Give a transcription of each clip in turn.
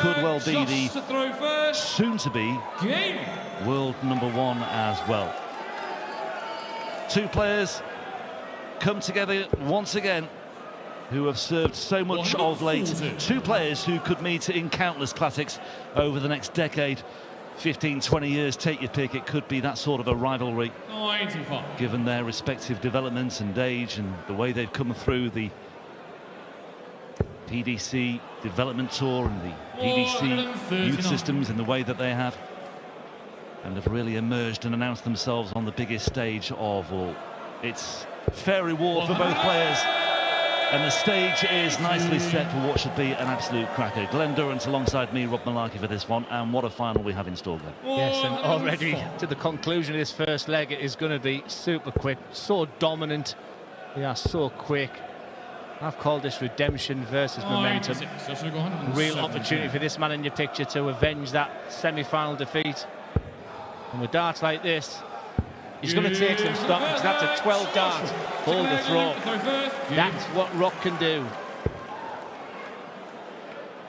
could well be the soon-to-be world #1 as well. Two players come together once again who have served so much of late. Two players who could meet in countless classics over the next decade. 15, 20 years, take your pick. It could be that sort of a rivalry, given their respective developments and age and the way they've come through the PDC development tour and the PDC youth systems in the way that they have, and have really emerged and announced themselves on the biggest stage of all. It's fair reward for both players, and the stage is nicely set for what should be an absolute cracker. Glenn Durrant alongside me, Rob Malarkey, for this one, and what a final we have in store, Glenn. Yes, and already to the conclusion of this first leg, it is going to be super quick, so dominant. They are so quick. I've called this redemption versus momentum. Real opportunity for this man in your picture to avenge that semi-final defeat. And with darts like this, he's going to take some stock, because that's a 12 dart hold the throw. That's what Rock can do.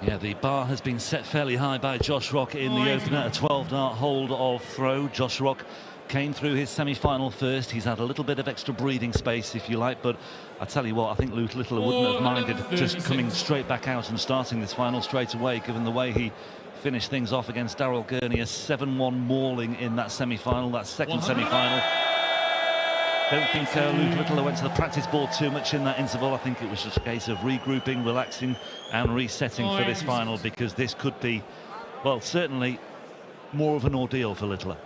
Yeah, the bar has been set fairly high by Josh Rock in the opener. A 12 dart hold of throw. Josh Rock came through his semi-final first. He's had a little bit of extra breathing space, if you like, but I tell you what, I think Luke Littler wouldn't have minded just coming straight back out and starting this final straight away, given the way he finished things off against Daryl Gurney. A 7-1 mauling in that semi-final, that second semi-final. Don't think Luke Littler went to the practice board too much in that interval. I think it was just a case of regrouping, relaxing and resetting for this final, because this could be, well, certainly more of an ordeal for Littler.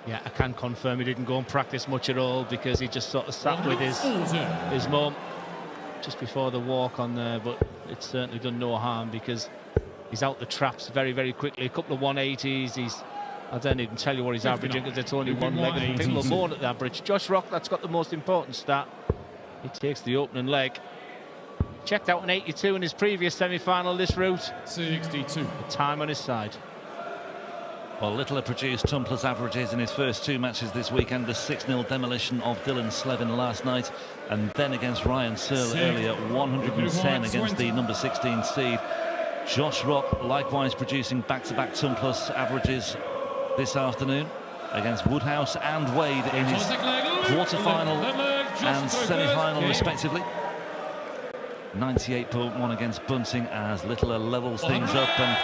Yeah, I can confirm he didn't go and practice much at all, because he just sort of sat with his mum just before the walk on there, but it's certainly done no harm, because he's out the traps very, very quickly. A couple of 180s. I don't even tell you what he's averaging, because it's only one leg, and people are more at the average. Josh Rock, that's got the most important stat. He takes the opening leg. Checked out an 82 in his previous semi-final this route. 62. The time on his side. Well, Littler produced ton-plus averages in his first two matches this weekend. The 6-0 demolition of Dylan Slevin last night, and then against Ryan Searle earlier, 110 against the number 16 seed. Josh Rock likewise producing back-to-back ton-plus averages this afternoon against Woodhouse and Wade in his quarter-final and semi-final respectively. 98.1 against Bunting as Littler levels things up, and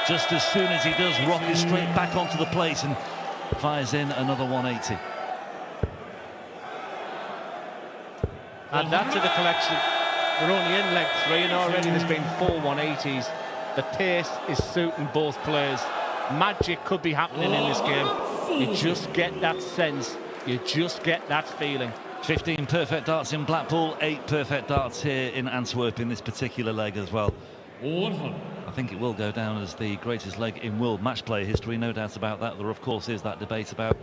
just as soon as he does, Rock is straight back onto the plate and fires in another 180. And that to the collection. We're only in leg 3, and already there's been 4 180s. The pace is suiting both players. Magic could be happening in this game. You just get that sense. You just get that feeling. 15 perfect darts in Blackpool, 8 perfect darts here in Antwerp in this particular leg as well. I think it will go down as the greatest leg in world match play history, no doubt about that. There, of course, is that debate about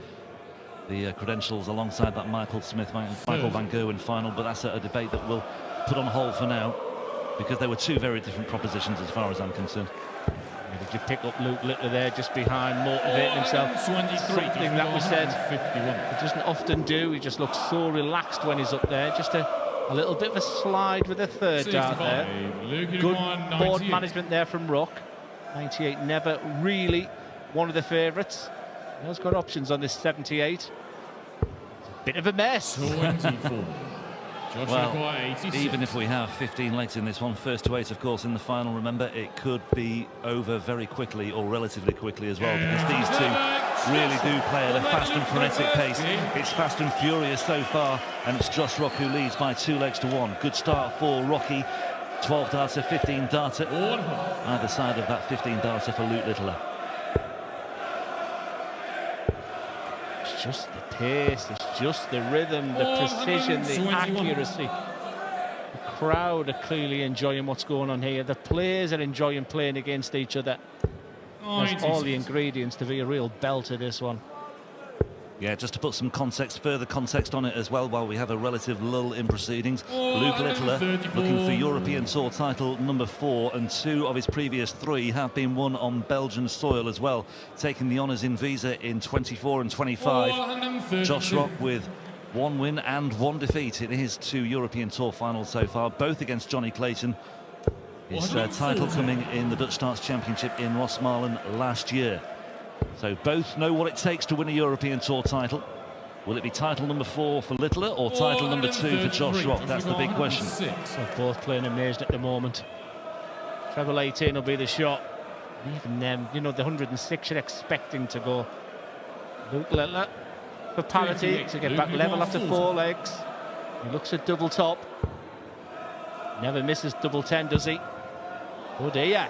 the credentials alongside that Michael Van Gerwen final, but that's a debate that we'll put on hold for now, because there were two very different propositions as far as I'm concerned. Did you pick up Luke Littler there just behind, motivating himself? Something that was said he doesn't often do. He just looks so relaxed when he's up there. Just a little bit of a slide with a third dart there. Good board management there from Rock. 98 never really one of the favourites. He has got options on this 78. Bit of a mess. 24. Well, even if we have 15 legs in this one, first to 8, of course, in the final, remember, it could be over very quickly, or relatively quickly as well, because these two really do play at a fast and frenetic pace. It's fast and furious so far, and it's Josh Rock who leads by 2 legs to 1. Good start for Rocky. 12 darter, 15 darter. Either side of that 15 darter for Luke Littler. It's just the pace, it's just the rhythm, the precision, the accuracy. The crowd are clearly enjoying what's going on here. The players are enjoying playing against each other. There's all the ingredients to be a real belter, this one. Yeah, just to put some context, further context on it as well, while we have a relative lull in proceedings. Luke Littler looking for European Tour title number 4, and 2 of his previous 3 have been won on Belgian soil as well, taking the honours in Visa in 24 and 25. Josh Rock with 1 win and 1 defeat in his 2 European Tour finals so far, both against Johnny Clayton. His title coming in the Dutch Darts Championship in Rosmalen last year. So both know what it takes to win a European Tour title. Will it be title number 4 for Littler or title number 2 for Josh Rock? That's the big question. They're both playing amazing at the moment. Treble 18 will be the shot. Even them, you know, the 106 you're expecting to go. Luke Littler for parity to get back level after 4 legs. He looks at double top. Never misses double 10, does he? Oh dear.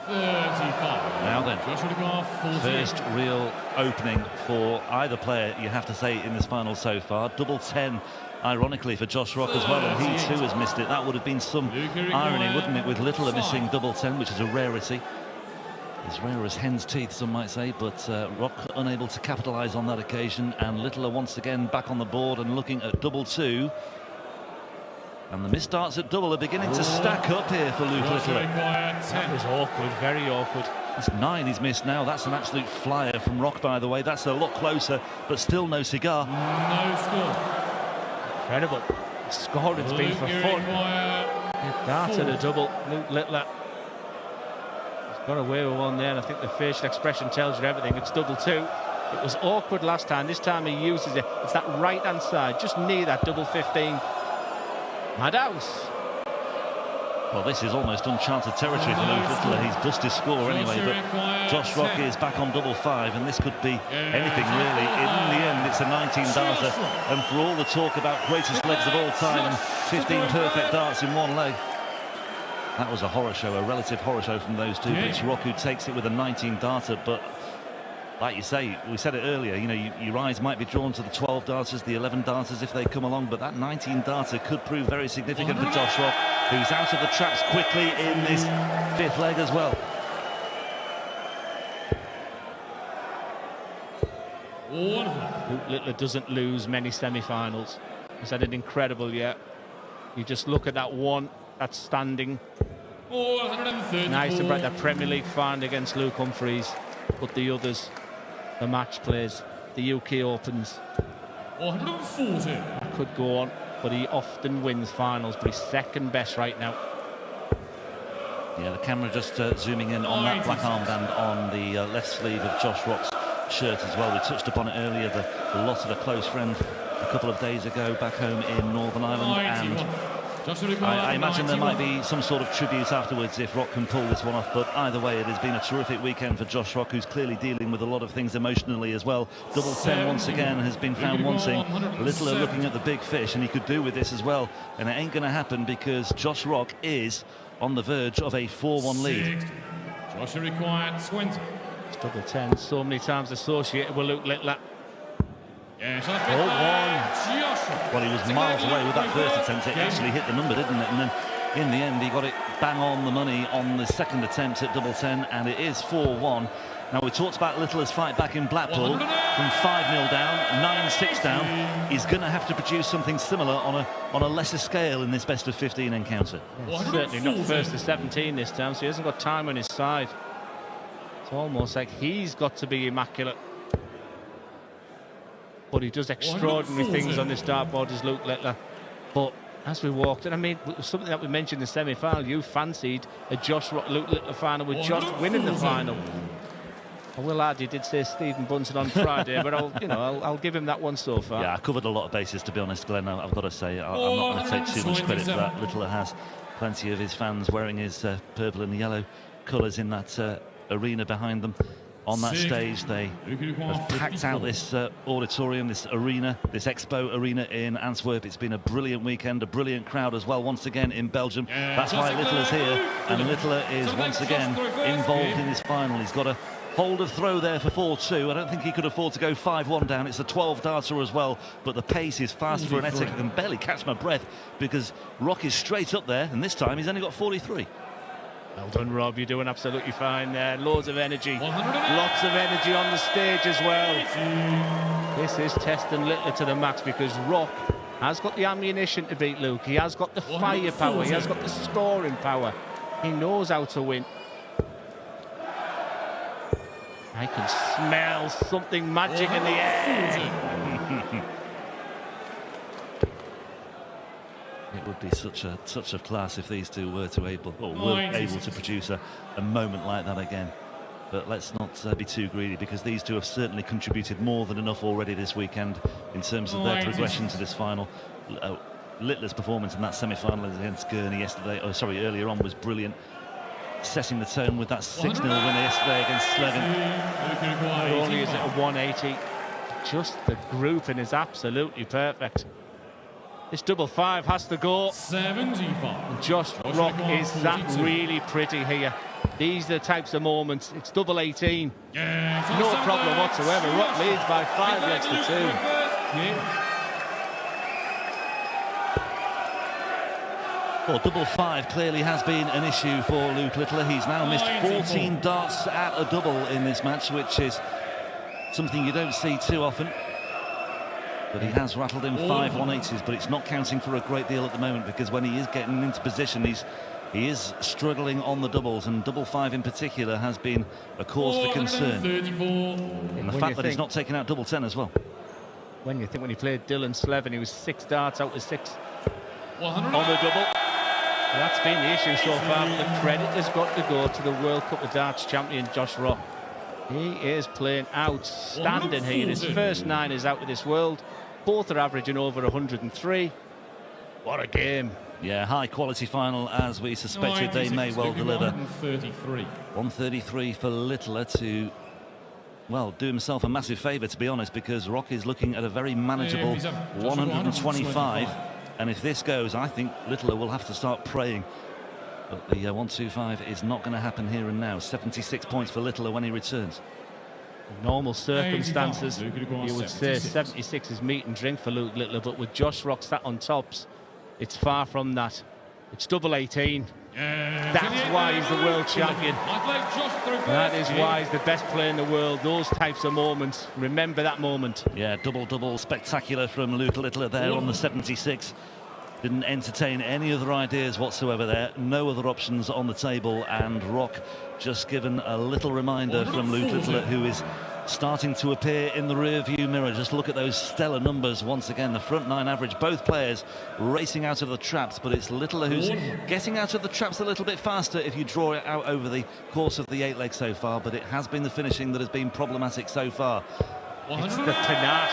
35. Now then, first real opening for either player, you have to say, in this final so far. Double 10, ironically, for Josh Rock as well, and he too has missed it. That would have been some irony, wouldn't it, with Littler missing double 10, which is a rarity. As rare as hen's teeth, some might say, but Rock unable to capitalise on that occasion, and Littler once again back on the board and looking at double 2. And the missed darts at double are beginning to stack up here for Luke Littler. That was awkward, very awkward. That's 9 he's missed now. That's an absolute flyer from Rock, by the way. That's a lot closer, but still no cigar. No score. Incredible. The scoring's been for fun. Dart at a double. Luke Littler. He's got away with one there, and I think the facial expression tells you everything. It's double 2. It was awkward last time. This time he uses it. It's that right-hand side, just near that double 15. Madhouse. Well, this is almost uncharted territory for Luke Littler. He's dust his score anyway, but Josh Rock is back on double 5, and this could be anything really. In the end, it's a 19 darter, and for all the talk about greatest legs of all time and 15 perfect darts in one leg, that was a horror show, a relative horror show from those two. But it's Rock who takes it with a 19 darter. But like you say, we said it earlier, you know, your eyes might be drawn to the 12 darters, the 11 darters if they come along, but that 19 darter could prove very significant for Josh Rock, who's out of the traps quickly in this 5th leg as well. Luke Littler doesn't lose many semi-finals. He's had an incredible year. You just look at that one, that's standing. Nice to break that Premier League final against Luke Humphries, but the others, the match plays, the UK Opens. 140. That could go on, but he often wins finals, but he's second best right now. Yeah, the camera just zooming in on that black armband on the left sleeve of Josh Rock's shirt as well. We touched upon it earlier, the loss of a close friend a couple of days ago back home in Northern Ireland, and I imagine there might be some sort of tribute afterwards if Rock can pull this one off, but either way it has been a terrific weekend for Josh Rock, who's clearly dealing with a lot of things emotionally as well. Double 10 once again has been found wanting. Littler looking at the big fish, and he could do with this as well, and it ain't going to happen because Josh Rock is on the verge of a 4-1 lead. Joshua required 20. It's double 10 so many times associated with Luke Littler. Yes, well, he was miles away with that first attempt. It actually hit the number, didn't it? And then in the end he got it bang on the money on the second attempt at double 10, and it is 4-1. Now, we talked about Littler's fight back in Blackpool from 5-0 down, 9-6 down. He's going to have to produce something similar on a lesser scale in this best of 15 encounter. Yeah, certainly not first to 17 this time, so he hasn't got time on his side. It's almost like he's got to be immaculate. But he does extraordinary things on this dartboard as Luke Littler. But as we walked, and I mean, something that we mentioned in the semi-final, you fancied a Josh Rock Luke Littler final with Josh winning the final. I will add, you did say Stephen Bunsen on Friday, but I'll give him that one so far. Yeah, I covered a lot of bases, to be honest, Glenn. I've got to say, I'm not going to take too much credit for that. Littler has plenty of his fans wearing his purple and yellow colours in that arena behind them. On that stage, they have packed out this auditorium, this arena, this expo arena in Antwerp. It's been a brilliant weekend, a brilliant crowd as well, once again in Belgium. That's why Littler's here, and Littler is once again involved in his final. He's got a hold of throw there for 4-2. I don't think he could afford to go 5-1 down. It's a 12 darter as well, but the pace is fast for an Etic. I can barely catch my breath because Rock is straight up there, and this time he's only got 43. Well done, Rob. You're doing absolutely fine there. Loads of energy. Lots of energy on the stage as well. This is testing Littler to the max because Rock has got the ammunition to beat Luke. He has got the firepower. He has got the scoring power. He knows how to win. I can smell something magic in the air. It would would be such a class if these two were able to produce a moment like that again. But let's not be too greedy, because these two have certainly contributed more than enough already this weekend in terms of their progression to this final. Littler's performance in that semi-final against Gurney earlier on was brilliant, setting the tone with that 6-0 winner yesterday against Slevin. Not only is it a 180, just the grouping is absolutely perfect. This double five has to go. 75. And Josh Rock is that really pretty here. These are the types of moments. It's double 18. Yeah, no problem whatsoever. Rock leads by 5 legs to 2. Well, double five clearly has been an issue for Luke Littler. He's now missed 14 darts at a double in this match, which is something you don't see too often. But he has rattled in 5 180s, but it's not counting for a great deal at the moment, because when he is getting into position, he is struggling on the doubles, and double five in particular has been a cause for concern. And the fact that he's not taking out double 10 as well. When he played Dylan Slevin, he was 6 darts out of 6 on the double. That's been the issue so far. The credit has got to go to the World Cup of Darts champion Josh Rock. He is playing outstanding here. His first 9 is out of this world. Both are averaging over 103. What a game. Yeah, high quality final, as we suspected they may well deliver. 133. 133 for Littler to, well, do himself a massive favour, to be honest, because Rock is looking at a very manageable 125. And if this goes, I think Littler will have to start praying. But the 125 is not going to happen here and now. 76 points for Littler when he returns. In normal circumstances, you would say 76 is meat and drink for Luke Littler, but with Josh Rock sat on tops, it's far from that. It's double 18. That's why he's the world champion. That is why he's the best player in the world. Those types of moments. Remember that moment. Yeah, double spectacular from Luke Littler there on the 76. Didn't entertain any other ideas whatsoever there. No other options on the table, and Rock just given a little reminder from Luke Littler, who is starting to appear in the rear-view mirror. Just look at those stellar numbers once again. The front 9 average, both players racing out of the traps, but it's Littler who's getting out of the traps a little bit faster if you draw it out over the course of the 8 legs so far, but it has been the finishing that has been problematic so far. It's the panache.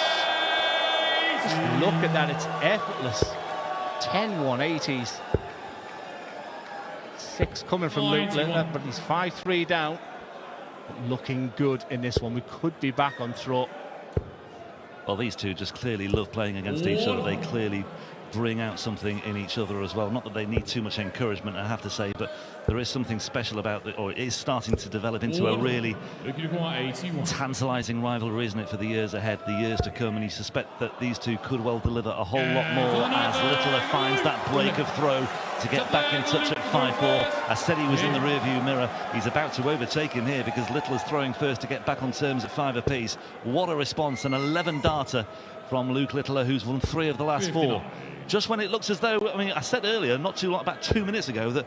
Just look at that, it's effortless. 10 180s. 6 coming from Luke Littler, but he's 5-3 down. But looking good in this one. We could be back on throat. Well, these two just clearly love playing against each other. They clearly bring out something in each other as well. Not that they need too much encouragement, I have to say, but there is something special about it, or it is starting to develop into a really tantalising rivalry, isn't it, for the years ahead, the years to come, and you suspect that these two could well deliver a whole lot more as Littler finds that break of throw to get back in touch at 5-4. I said he was in the rearview mirror. He's about to overtake him here, because Littler's throwing first to get back on terms at 5 apiece. What a response, an 11-darter from Luke Littler, who's won 3 of the last 4. Just when it looks as though, I mean, I said earlier, not too long, about 2 minutes ago, that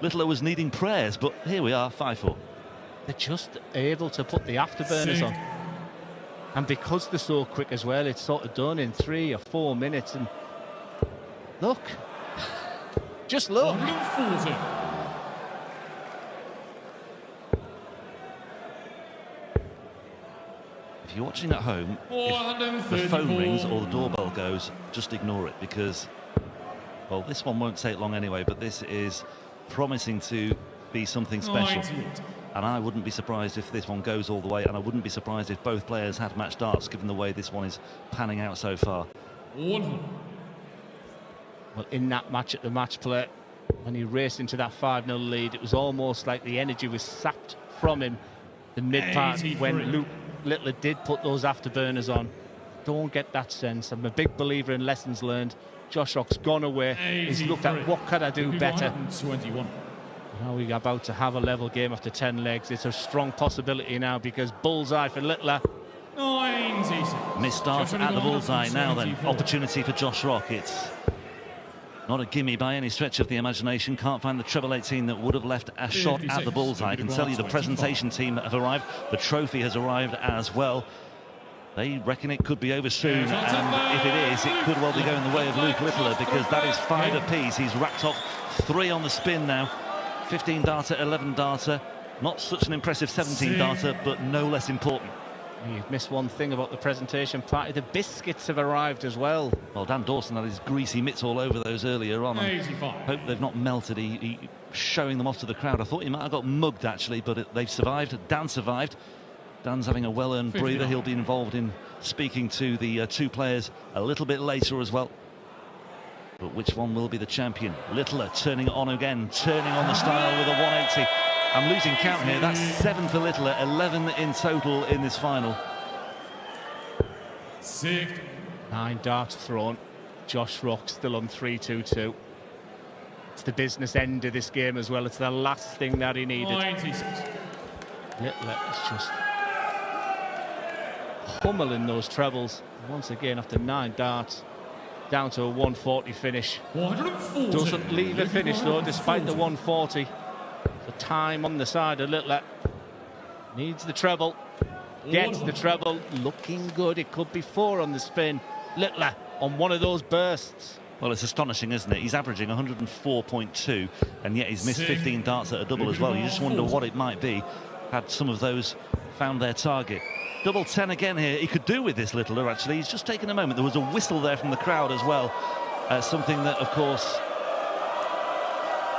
Littler was needing prayers, but here we are, 5-4. They're just able to put the afterburners on. And because they're so quick as well, it's sort of done in 3 or 4 minutes. And look, just look. 140. If you're watching at home, if the phone rings or the doorbell goes, just ignore it, because, well, this one won't take long anyway, but this is promising to be something special. And I wouldn't be surprised if this one goes all the way, and I wouldn't be surprised if both players had match darts, given the way this one is panning out so far. Well, in that match at the match play, when he raced into that 5-0 lead, it was almost like the energy was sapped from him the mid-part when Luke Littler did put those afterburners on. Don't get that sense. I'm a big believer in lessons learned. Josh Rock's gone away. He's looked at what could I do better. Now we're about to have a level game after 10 legs. It's a strong possibility now, because bullseye for Littler. Missed start at the bullseye now then. Opportunity for Josh Rock. It's not a gimme by any stretch of the imagination. Can't find the treble 18 that would have left a shot at the bullseye. I can tell you the presentation team have arrived. The trophy has arrived as well. They reckon it could be over soon, and if it is, it could well be going the way of Luke Littler, because that is 5 apiece. He's racked off 3 on the spin now. 15 darter, 11 darter. Not such an impressive 17 darter, but no less important. You've missed one thing about the presentation party. The biscuits have arrived as well. Well, Dan Dawson had his greasy mitts all over those earlier on. I 85. hope they've not melted. He showing them off to the crowd. I thought he might have got mugged, actually, but they've survived. Dan survived. Dan's having a well-earned breather. He'll be involved in speaking to the 2 players a little bit later as well. But which one will be the champion? Littler turning it on again, turning on the style with a 180. I'm losing count here. That's 7 for Littler, 11 in total in this final. 60. 9 darts thrown. Josh Rock still on 3-2-2. It's the business end of this game as well. It's the last thing that he needed. 96. Littler is just pummeling those trebles. Once again, after 9 darts, down to a 140 finish. 140. Doesn't leave a finish though, despite the 140. The time on the side of Littler. Needs the treble. Gets the treble. Looking good. It could be 4 on the spin. Littler on one of those bursts. Well, it's astonishing, isn't it? He's averaging 104.2, and yet he's missed 15 darts at a double as well. You just wonder what it might be had some of those found their target. Double 10 again here. He could do with this, Littler, actually. He's just taken a moment. There was a whistle there from the crowd as well. Something that, of course,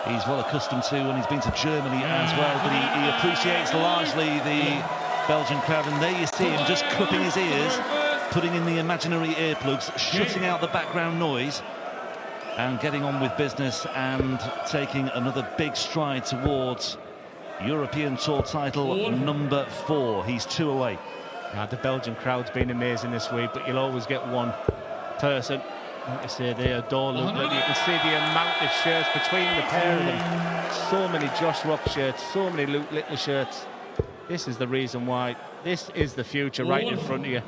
he's well accustomed to when he's been to Germany as well. But he appreciates largely the Belgian crowd. And there you see him just cupping his ears, putting in the imaginary earplugs, shutting out the background noise, and getting on with business and taking another big stride towards European Tour title number 4. He's 2 away. Yeah, the Belgian crowd's been amazing this week, but you'll always get one person, like I say, they adore Luke Littler. You can see the amount of shirts between the pair of them. So many Josh Rock shirts, so many Luke Littler shirts. This is the reason why. This is the future right in front of you.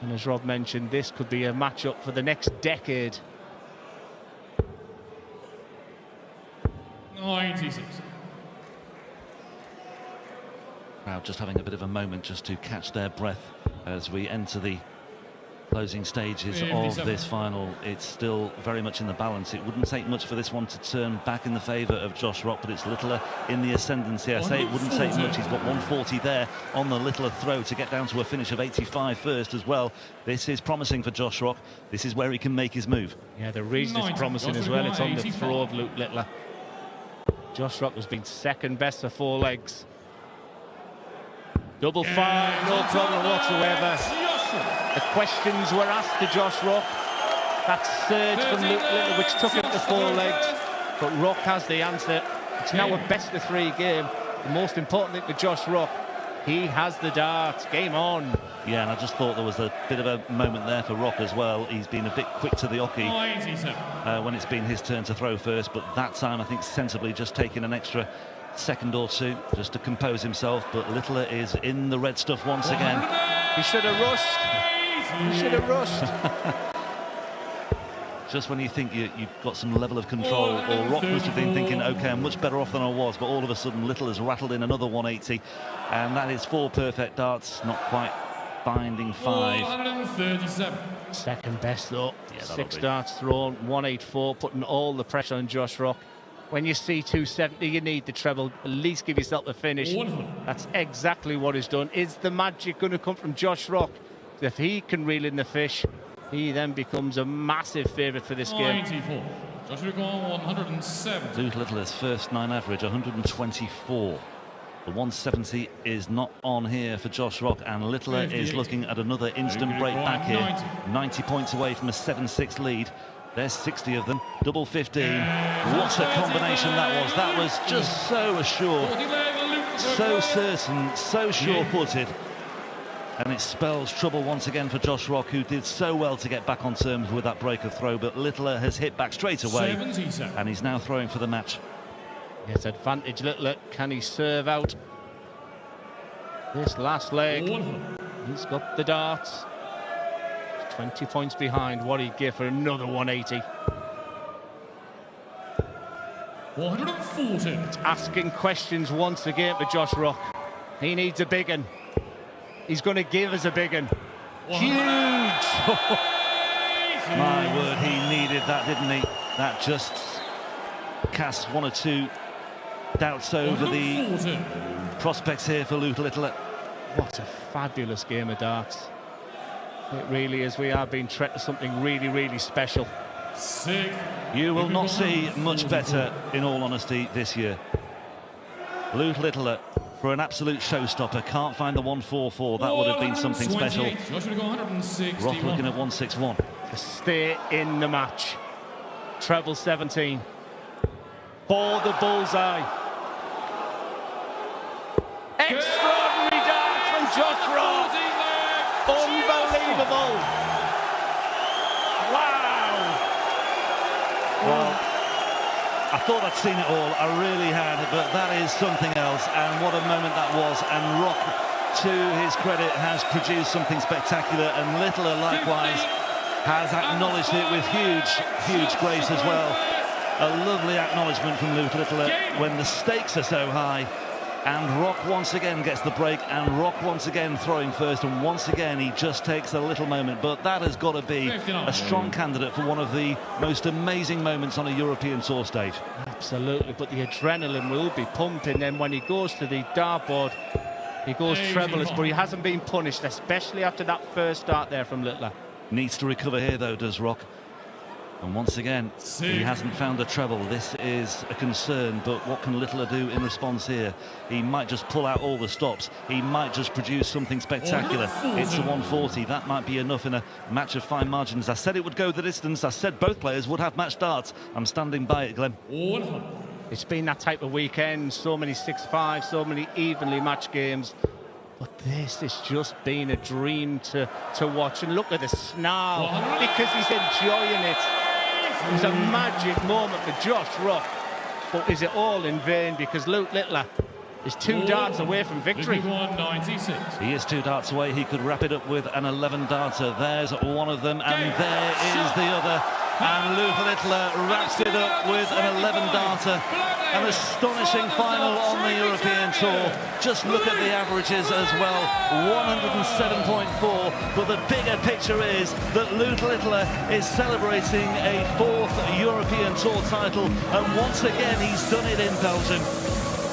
And as Rob mentioned, this could be a matchup for the next decade. 96. Crowd just having a bit of a moment just to catch their breath as we enter the closing stages of this final. It's still very much in the balance. It wouldn't take much for this one to turn back in the favour of Josh Rock, but it's Littler in the ascendancy. I say it wouldn't take much. He's got 140 there on the Littler throw to get down to a finish of 85 first as well. This is promising for Josh Rock. This is where he can make his move. Yeah, the reason it's promising as well, it's on the throw of Luke Littler. Josh Rock has been second best for 4 legs. Double 5, no problem whatsoever. The questions were asked to Josh Rock. That surge from Luke Littler, which took him to 4 legs. But Rock has the answer. It's now a best of 3 game. The most important thing to Josh Rock, he has the darts. Game on. Yeah, and I just thought there was a bit of a moment there for Rock as well. He's been a bit quick to the oche when it's been his turn to throw first, but that time I think sensibly just taking an extra second or 2 just to compose himself. But Littler is in the red stuff once again. He should have rushed. He should have rushed. Just when you think you've got some level of control, or Rock must have been thinking, OK, I'm much better off than I was, but all of a sudden Littler has rattled in another 180, and that is 4 perfect darts, not quite binding 5. 137. Second best though. Yeah, 6 darts thrown, 184, putting all the pressure on Josh Rock. When you see 270, you need the treble. At least give yourself a finish. That's exactly what he's done. Is the magic going to come from Josh Rock? If he can reel in the fish, he then becomes a massive favourite for this game. 94. Josh Rock on 107. Luke Littler's first 9 average, 124. The 170 is not on here for Josh Rock, and Littler is looking at another instant break back here. 90 points away from a 7-6 lead. There's 60 of them, double 15. What a combination that was. That was just so assured, so certain, so sure-footed. And it spells trouble once again for Josh Rock, who did so well to get back on terms with that break of throw. But Littler has hit back straight away, and he's now throwing for the match. Yes, advantage Littler. Can he serve out this last leg? He's got the darts. 20 points behind. What he'd give for another 180. 140. It's asking questions once again for Josh Rock. He needs a big one. He's going to give us a big one. Huge! My word, he needed that, didn't he? That just cast one or two doubts over the prospects here for Luke Littler. What a fabulous game of darts. It really is. We are being treated to something really, really special. You will not see much better, in all honesty, this year. Luke Littler, for an absolute showstopper, can't find the 144. That would have been something special. Rock looking at 161. To stay in the match. Treble 17. For the bullseye. Extraordinary dart from Josh Rock. Unbelievable. Wow. Well, I thought I'd seen it all. I really had, but that is something else. And what a moment that was. And Rock, to his credit, has produced something spectacular. And Littler, likewise, has acknowledged it with huge grace as well. A lovely acknowledgement from Luke Littler when the stakes are so high. And Rock once again gets the break, and Rock once again throwing first, and once again he just takes a little moment. But that has got to be a strong candidate for one of the most amazing moments on a European Tour stage. Absolutely, but the adrenaline will be pumping. Then when he goes to the dartboard, he goes trebleless, but he hasn't been punished, especially after that first start there from Littler. Needs to recover here though, does Rock. And once again, he hasn't found the treble. This is a concern, but what can Littler do in response here? He might just pull out all the stops. He might just produce something spectacular. It's a 140. That might be enough in a match of fine margins. I said it would go the distance. I said both players would have match darts. I'm standing by it, Glenn. It's been that type of weekend. So many 6-5, so many evenly matched games. But this has just been a dream to watch. And look at the snarl, because he's enjoying it. It was a magic moment for Josh Rock. But is it all in vain? Because Luke Littler is 2 darts away from victory. He is 2 darts away. He could wrap it up with an 11-darter. There's one of them, and there is the other. And Luke Littler wraps it up with an 11-darter. An astonishing final on the European Tour. Just look at the averages as well. 107.4. But the bigger picture is that Luke Littler is celebrating a 4th European Tour title. And once again, he's done it in Belgium.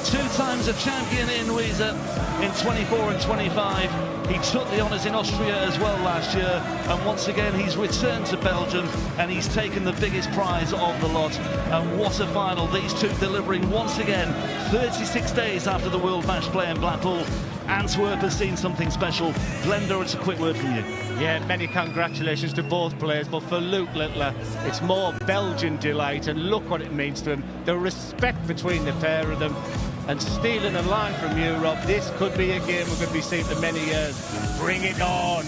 2 times a champion in Wiese in 24 and 25. He took the honours in Austria as well last year, and once again he's returned to Belgium and he's taken the biggest prize of the lot. And what a final, these two delivering once again 36 days after the World Match Play in Blackpool. Antwerp has seen something special. Glenda, it's a quick word from you. Yeah, many congratulations to both players, but for Luke Littler, it's more Belgian delight, and look what it means to him. The respect between the pair of them, and stealing a line from Europe. This could be a game we're going to be seeing for many years. Bring it on.